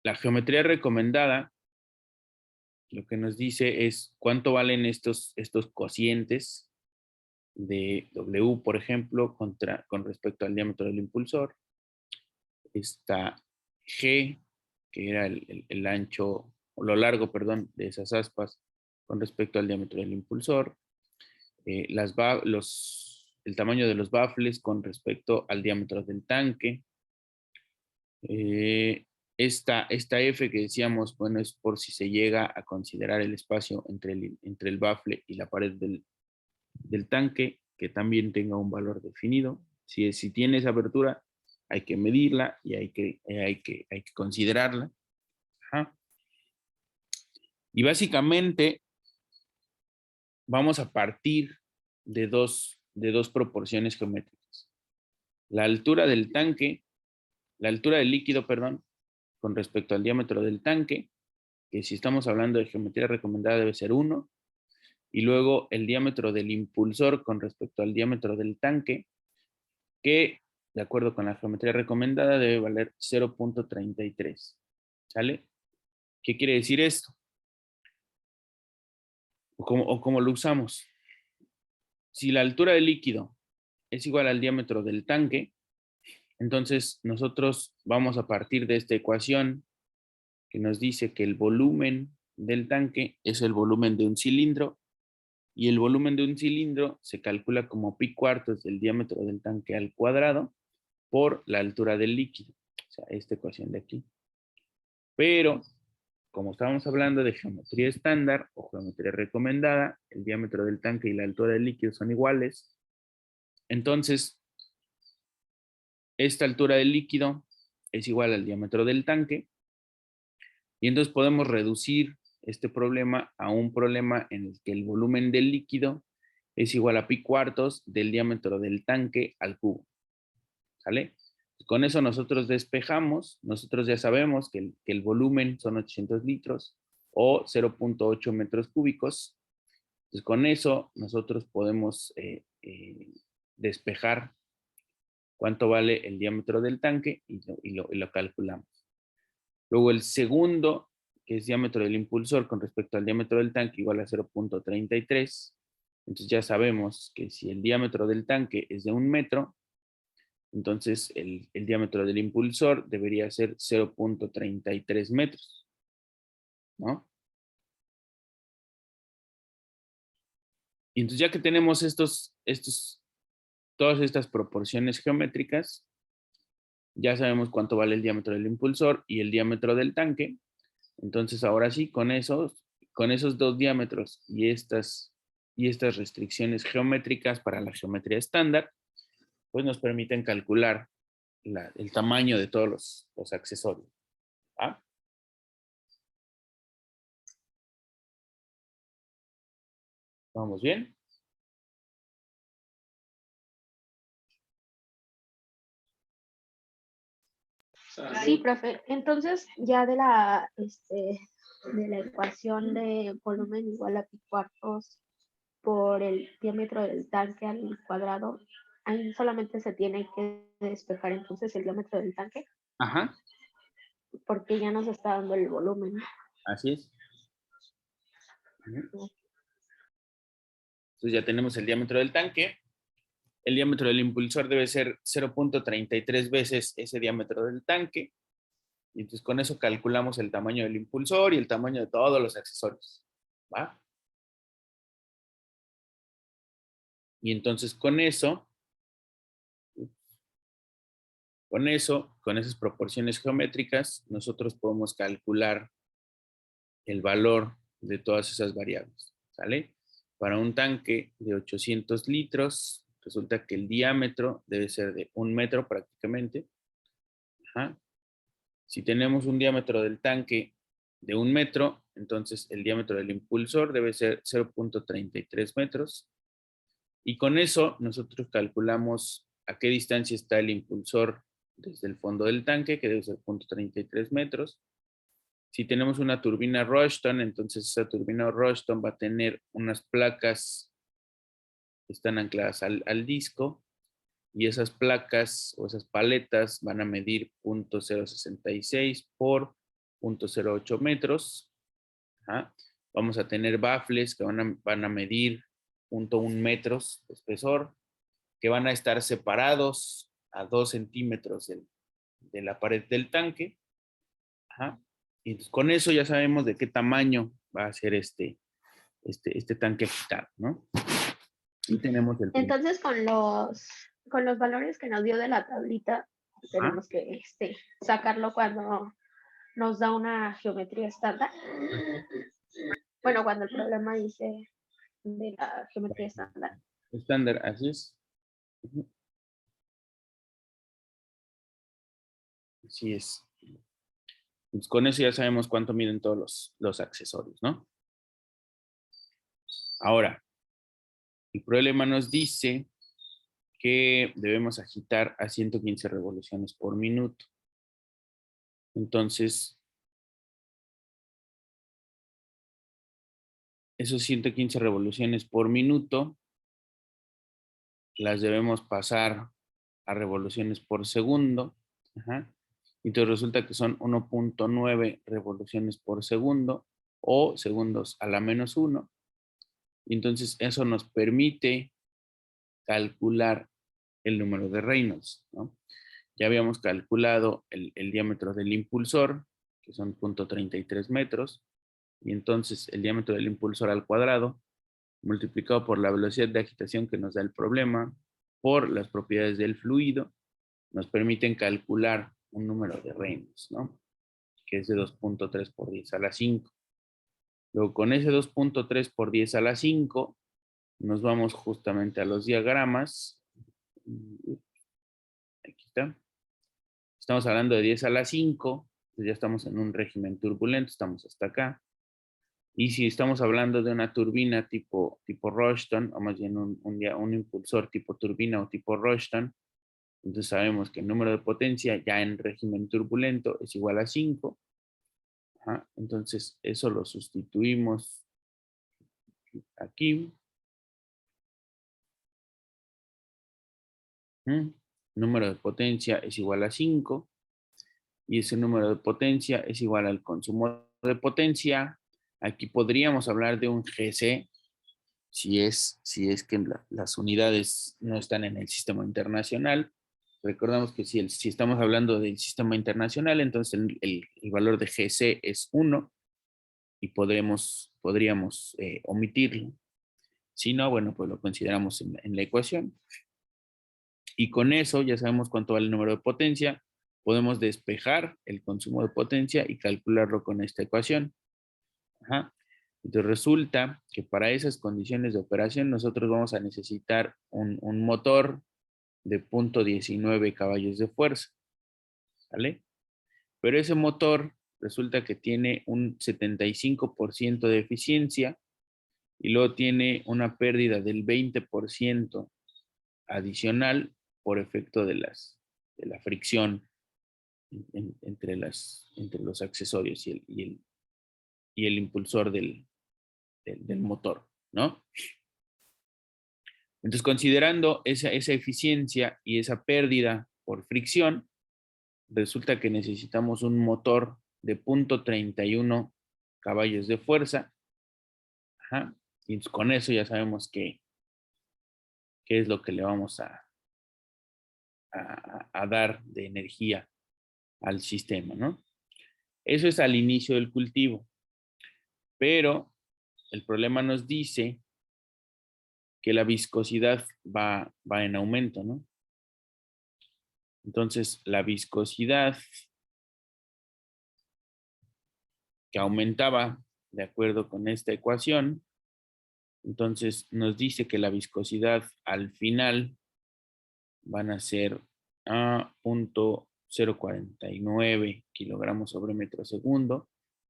La geometría recomendada lo que nos dice es cuánto valen estos cocientes de W, por ejemplo, con respecto al diámetro del impulsor. Está G, que era el ancho, o lo largo, perdón, de esas aspas con respecto al diámetro del impulsor. El tamaño de los baffles con respecto al diámetro del tanque. Esta F que decíamos, bueno, es por si se llega a considerar el espacio entre el baffle y la pared del tanque, que también tenga un valor definido. Si tiene esa abertura, hay que medirla y hay que considerarla. Ajá. Y básicamente vamos a partir de dos proporciones geométricas. La altura del líquido, perdón, con respecto al diámetro del tanque, que si estamos hablando de geometría recomendada debe ser 1, y luego el diámetro del impulsor con respecto al diámetro del tanque, que de acuerdo con la geometría recomendada debe valer 0.33. ¿Sale? ¿Qué quiere decir esto? ¿O cómo lo usamos? Si la altura del líquido es igual al diámetro del tanque, entonces nosotros vamos a partir de esta ecuación que nos dice que el volumen del tanque es el volumen de un cilindro, y el volumen de un cilindro se calcula como pi cuartos del diámetro del tanque al cuadrado por la altura del líquido, o sea, esta ecuación de aquí. Pero, como estábamos hablando de geometría estándar o geometría recomendada, el diámetro del tanque y la altura del líquido son iguales. Entonces, esta altura del líquido es igual al diámetro del tanque, y entonces podemos reducir este problema a un problema en el que el volumen del líquido es igual a pi cuartos del diámetro del tanque al cubo. ¿Sale? Con eso nosotros despejamos, nosotros ya sabemos que el volumen son 800 litros o 0.8 metros cúbicos. Entonces con eso nosotros podemos despejar cuánto vale el diámetro del tanque y lo calculamos. Luego el segundo, que es diámetro del impulsor con respecto al diámetro del tanque, igual a 0.33. Entonces ya sabemos que si el diámetro del tanque es de 1 metro, entonces el diámetro del impulsor debería ser 0.33 metros, ¿no? Y entonces ya que tenemos todas estas proporciones geométricas, ya sabemos cuánto vale el diámetro del impulsor y el diámetro del tanque. Entonces ahora sí, con esos dos diámetros y estas restricciones geométricas para la geometría estándar, pues nos permiten calcular el tamaño de todos los accesorios. ¿Ah? ¿Vamos bien?
Sí, profe. Entonces, ya de la ecuación de volumen igual a pi cuartos por el diámetro del tanque al cuadrado, ahí solamente se tiene que despejar entonces el diámetro del tanque,
Ajá,
porque ya nos está dando el volumen.
así es. Ujú. Entonces ya tenemos el diámetro del tanque. El diámetro del impulsor debe ser 0.33 veces ese diámetro del tanque. Y entonces con eso calculamos el tamaño del impulsor y el tamaño de todos los accesorios. ¿Va? Y entonces con esas proporciones geométricas, nosotros podemos calcular el valor de todas esas variables. ¿Sale? Para un tanque de 800 litros, resulta que el diámetro debe ser de 1 metro prácticamente. Ajá. Si tenemos un diámetro del tanque de 1 metro, entonces el diámetro del impulsor debe ser 0.33 metros. Y con eso nosotros calculamos a qué distancia está el impulsor desde el fondo del tanque, que debe ser 0.33 metros. Si tenemos una turbina Rushton, entonces esa turbina Rushton va a tener unas placas que están ancladas al disco, y esas placas o esas paletas van a medir 0.066 por 0.08 metros. Ajá. Vamos a tener baffles que van a medir 0.1 metros de espesor, que van a estar separados a 2 centímetros de la pared del tanque. Ajá. Y entonces, con eso ya sabemos de qué tamaño va a ser este tanque agitado, ¿no? Y tenemos el...
Entonces, con los valores que nos dio de la tablita, tenemos que sacarlo cuando nos da una geometría estándar. Bueno, cuando el problema dice de la geometría estándar.
Estándar, así es. Así es. Pues con eso ya sabemos cuánto miden todos los accesorios, ¿no? Ahora, el problema nos dice que debemos agitar a 115 revoluciones por minuto. Entonces, esos 115 revoluciones por minuto las debemos pasar a revoluciones por segundo. Ajá. Entonces resulta que son 1.9 revoluciones por segundo o segundos a la menos 1. Y entonces eso nos permite calcular el número de Reynolds, ¿no? Ya habíamos calculado el diámetro del impulsor, que son 0.33 metros, y entonces el diámetro del impulsor al cuadrado, multiplicado por la velocidad de agitación que nos da el problema, por las propiedades del fluido, nos permiten calcular un número de Reynolds, ¿no? Que es de 2.3 por 10 a la 5. Luego con ese 2.3 por 10 a la 5, nos vamos justamente a los diagramas. Aquí está. Estamos hablando de 10 a la 5, pues ya estamos en un régimen turbulento, estamos hasta acá. Y si estamos hablando de una turbina tipo Rushton, o más bien un impulsor tipo turbina o tipo Rushton, entonces sabemos que el número de potencia ya en régimen turbulento es igual a 5. Ajá. Entonces eso lo sustituimos aquí. Número de potencia es igual a 5. Y ese número de potencia es igual al consumo de potencia. Aquí podríamos hablar de un GC si es que las unidades no están en el sistema internacional. Recordamos que si estamos hablando del sistema internacional, entonces el valor de GC es 1 y podríamos omitirlo. Si no, bueno, pues lo consideramos en la ecuación. Y con eso ya sabemos cuánto vale el número de potencia. Podemos despejar el consumo de potencia y calcularlo con esta ecuación. Ajá. Entonces resulta que para esas condiciones de operación nosotros vamos a necesitar un motor de 0.19 caballos de fuerza. ¿Vale? Pero ese motor resulta que tiene un 75% de eficiencia y luego tiene una pérdida del 20% adicional por efecto de la fricción entre los accesorios y el impulsor del motor, ¿no? Entonces, considerando esa eficiencia y esa pérdida por fricción, resulta que necesitamos un motor de 0.31 caballos de fuerza. Ajá. Y con eso ya sabemos que qué es lo que le vamos a dar de energía al sistema, ¿no? Eso es al inicio del cultivo. Pero el problema nos dice que la viscosidad va en aumento, ¿no? Entonces, la viscosidad que aumentaba de acuerdo con esta ecuación, entonces nos dice que la viscosidad al final van a ser a 0.049 kilogramos sobre metro segundo.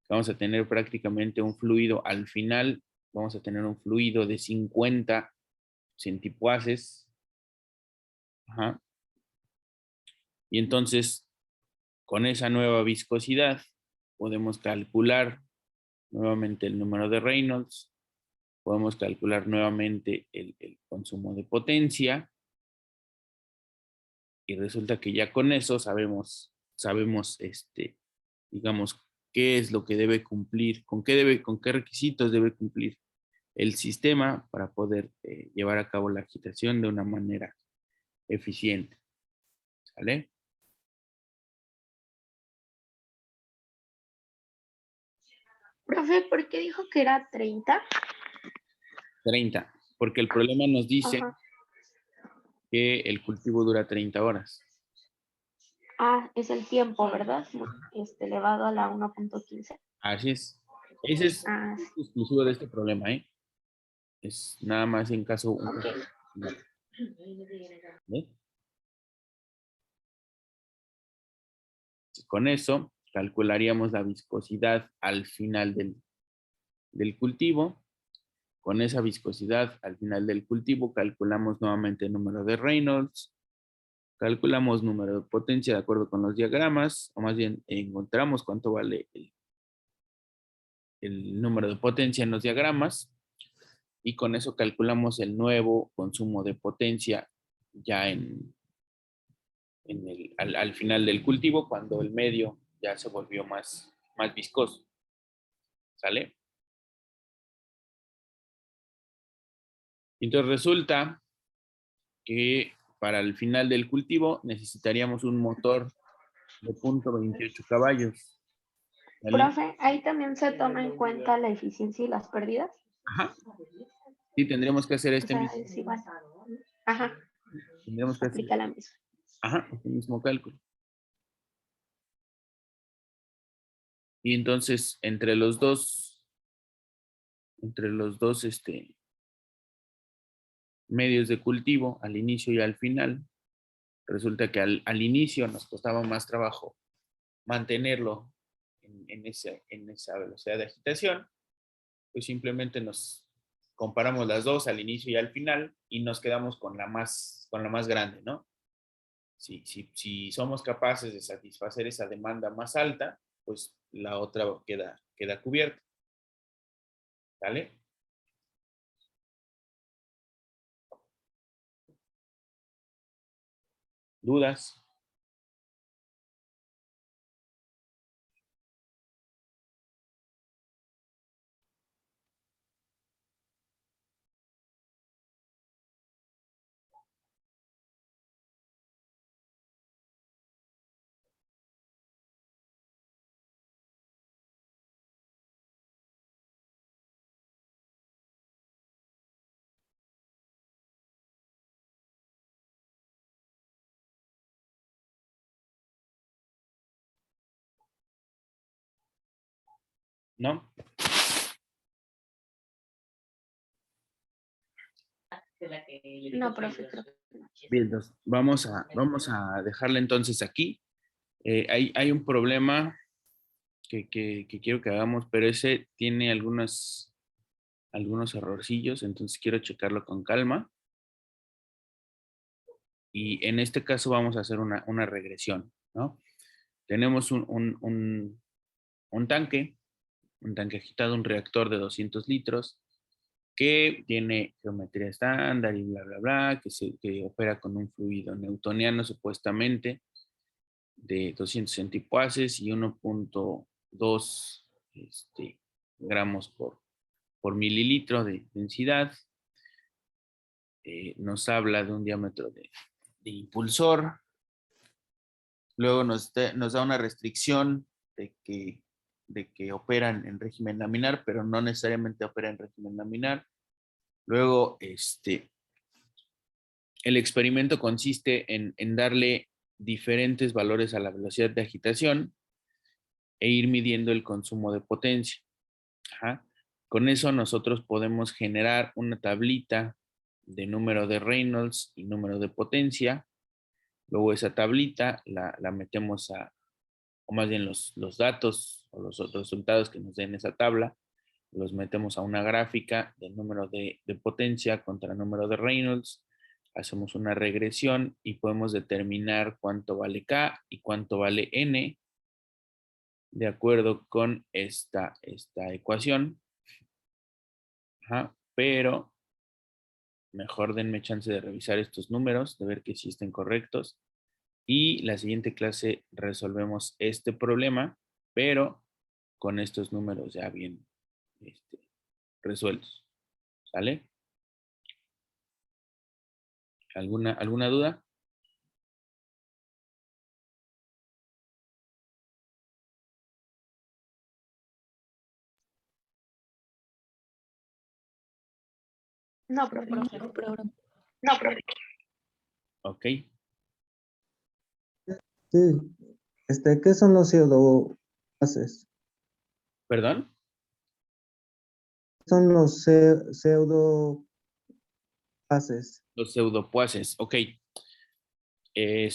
Vamos a tener prácticamente un fluido al final, vamos a tener un fluido de 50 centipoases. Ajá. Y entonces, con esa nueva viscosidad, podemos calcular nuevamente el número de Reynolds, podemos calcular nuevamente el consumo de potencia, y resulta que ya con eso sabemos digamos, qué es lo que debe cumplir, con qué requisitos debe cumplir el sistema para poder llevar a cabo la agitación de una manera eficiente. ¿Sale?
Profe, ¿por qué dijo que era 30?
30, porque el problema nos dice
Ajá.
que el cultivo dura 30 horas.
Ah, es el tiempo, ¿verdad? Elevado a la 1.15.
Así es. Ese es
Ah, sí.
exclusivo de este problema, ¿eh? Es nada más en caso. ¿Ve? Con eso calcularíamos la viscosidad al final del cultivo. Con esa viscosidad al final del cultivo calculamos nuevamente el número de Reynolds, calculamos número de potencia de acuerdo con los diagramas, o más bien encontramos cuánto vale el número de potencia en los diagramas, y con eso calculamos el nuevo consumo de potencia ya al final del cultivo, cuando el medio ya se volvió más viscoso. ¿Sale? Entonces resulta que para el final del cultivo necesitaríamos un motor de 0.28 caballos. ¿Vale?
Profe, ahí también se toma en cuenta la eficiencia y las pérdidas.
Ajá. Sí, tendríamos que hacer
O sea, es igual. Ajá.
tendríamos que hacer
Aplica la misma.
este mismo cálculo. Y entonces, entre los dos medios de cultivo, al inicio y al final, resulta que al inicio nos costaba más trabajo mantenerlo en esa velocidad de agitación, pues simplemente nos comparamos las dos al inicio y al final y nos quedamos con la más grande, ¿no? Si somos capaces de satisfacer esa demanda más alta, pues la otra queda cubierta. ¿Vale? ¿Dudas? ¿No?
No, profe, creo que no.
Bien, entonces vamos a dejarla entonces aquí. Hay un problema que quiero que hagamos, pero ese tiene algunos errorcillos, entonces quiero checarlo con calma. Y en este caso vamos a hacer una regresión, ¿no? Tenemos un tanque agitado, un reactor de 200 litros, que tiene geometría estándar y bla, bla, bla, que opera con un fluido newtoniano supuestamente de 200 centipoases y 1.2 gramos por mililitro de densidad. nos habla de un diámetro de impulsor. Luego nos da una restricción de que operan en régimen laminar, pero no necesariamente opera en régimen laminar. Luego, el experimento consiste en darle diferentes valores a la velocidad de agitación e ir midiendo el consumo de potencia. Ajá. Con eso nosotros podemos generar una tablita de número de Reynolds y número de potencia. Luego esa tablita la metemos o más bien los datos o los resultados que nos den esa tabla, los metemos a una gráfica del número de potencia contra el número de Reynolds. Hacemos una regresión y podemos determinar cuánto vale K y cuánto vale N de acuerdo con esta ecuación. Ajá, pero mejor denme chance de revisar estos números, de ver que sí estén correctos. Y la siguiente clase resolvemos este problema, pero con estos números ya bien resueltos. ¿Sale? ¿Alguna duda?
No, profe.
No, profe.
Ok.
Sí, ¿qué son los pseudopases?
¿Perdón?
Son los pseudopases.
Los pseudopuases. Ok. En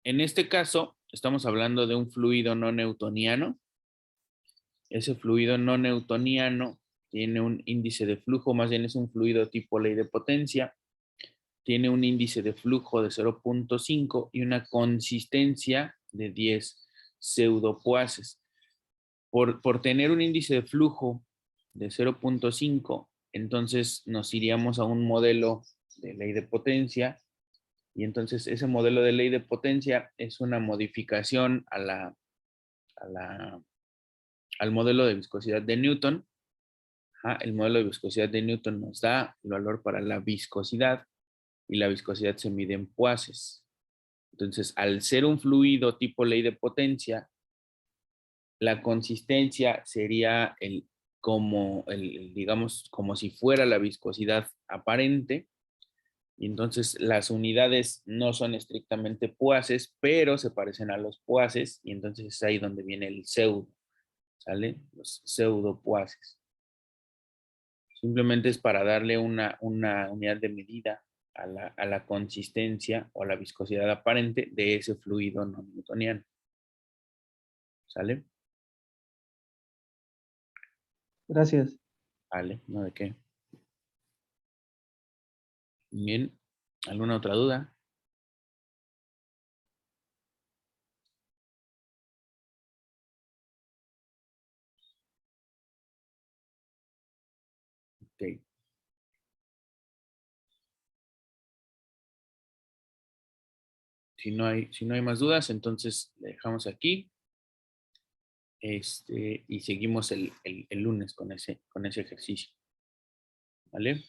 este caso, estamos hablando de un fluido no newtoniano. Ese fluido no newtoniano tiene un índice de flujo, más bien es un fluido tipo ley de potencia. Tiene un índice de flujo de 0.5 y una consistencia de 10 pseudopuases. Por tener un índice de flujo de 0.5, entonces nos iríamos a un modelo de ley de potencia, y entonces ese modelo de ley de potencia es una modificación al modelo de viscosidad de Newton. El modelo de viscosidad de Newton nos da el valor para la viscosidad, y la viscosidad se mide en puases. Entonces, al ser un fluido tipo ley de potencia, la consistencia sería digamos, como si fuera la viscosidad aparente. Y entonces las unidades no son estrictamente puases, pero se parecen a los puases, y entonces es ahí donde viene el pseudo, ¿sale? Los pseudopuases. Simplemente es para darle una unidad de medida a la consistencia o a la viscosidad aparente de ese fluido no newtoniano. ¿Sale?
Gracias.
Vale, no de qué. Bien, ¿alguna otra duda? Ok. Si no hay más dudas, entonces le dejamos aquí. Y seguimos el lunes con ese ejercicio. ¿Vale?